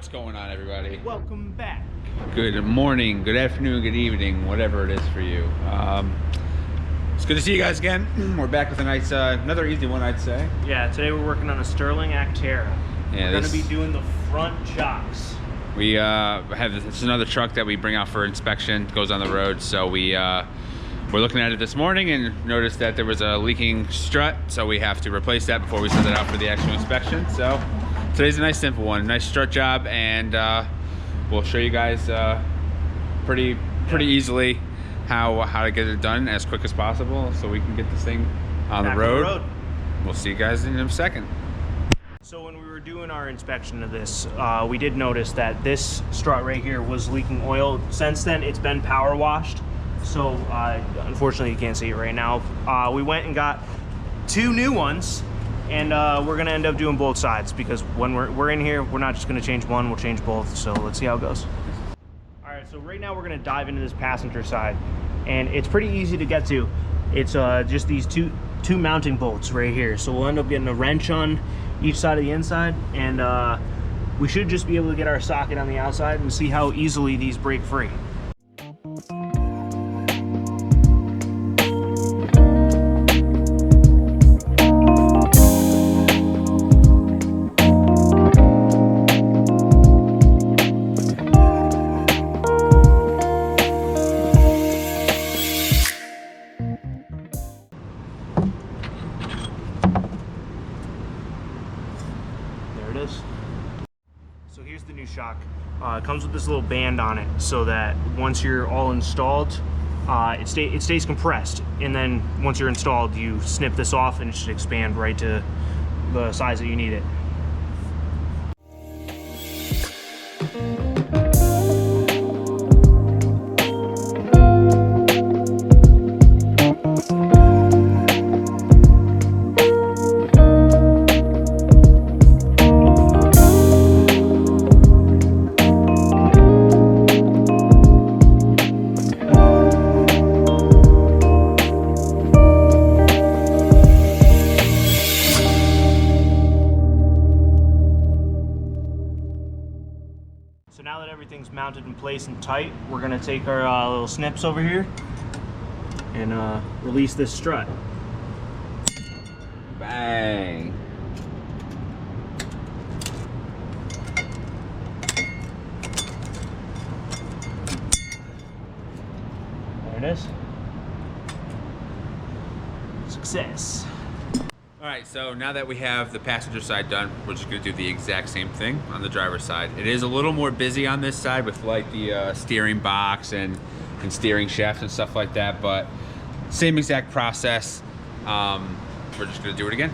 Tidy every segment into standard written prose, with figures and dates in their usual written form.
What's going on, everybody? Welcome back. Good morning, good afternoon, good evening, whatever it is for you. It's good to see you guys again. We're back with a nice, another easy one, I'd say. Yeah, today we're working on a Sterling Acterra. Yeah, we're going to be doing the front shocks. We have this is another truck that we bring out for inspection. It goes on the road, so we're looking at it this morning and noticed that there was a leaking strut, so we have to replace that before we send it out for the actual inspection. So today's a nice simple one, nice strut job, and we'll show you guys pretty easily how to get it done as quick as possible, so we can get this thing on the road. We'll see you guys in a second. So when we were doing our inspection of this, we did notice that this strut right here was leaking oil. Since then, it's been power washed. So unfortunately, you can't see it right now. We went and got 2 new ones, and we're gonna end up doing both sides because when we're in here, we're not just gonna change one, we'll change both. So let's see how it goes. All right, so right now we're gonna dive into this passenger side, and it's pretty easy to get to. It's just these two mounting bolts right here. So we'll end up getting a wrench on each side of the inside, and we should just be able to get our socket on the outside and see how easily these break free. So here's the new shock. It comes with this little band on it so that once you're all installed, it stays compressed. And then once you're installed, you snip this off and it should expand right to the size that you need it. So now that everything's mounted in place and tight, we're gonna take our little snips over here and release this strut. Bang! There it is. Success. All right, so now that we have the passenger side done, we're just gonna do the exact same thing on the driver's side. It is a little more busy on this side with like the steering box and steering shaft and stuff like that, but same exact process. We're just gonna do it again.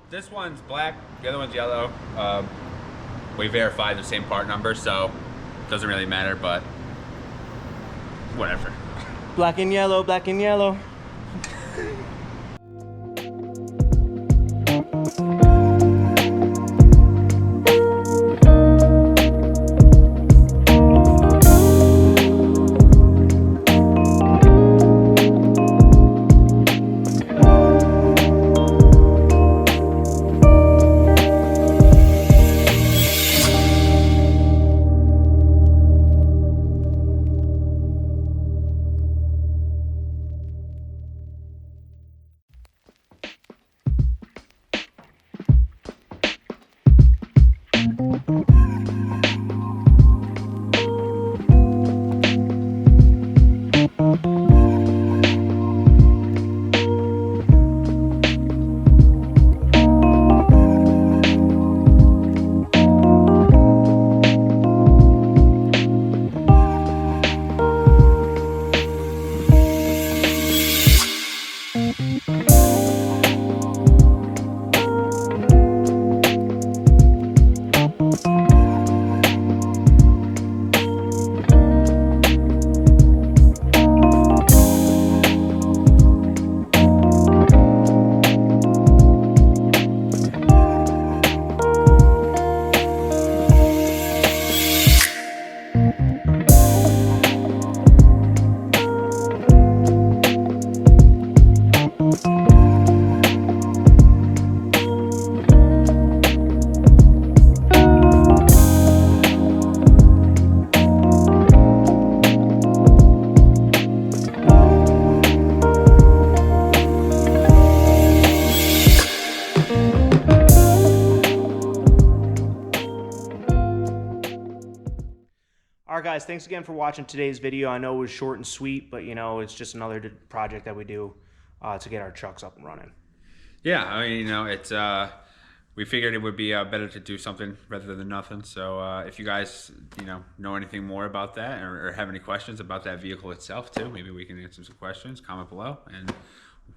This one's black, the other one's yellow. We verified the same part number, so it doesn't really matter, but whatever. Black and yellow, black and yellow. right, guys, thanks again for watching today's video. I know it was short and sweet, but, you know, it's just another project that we do to get our trucks up and running. Yeah, I mean, you know, it's we figured it would be better to do something rather than nothing. So if you guys, you know anything more about that or have any questions about that vehicle itself too, maybe we can answer some questions. Comment below, and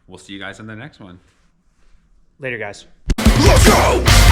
we'll see you guys on the next one. Later, guys. Let's go!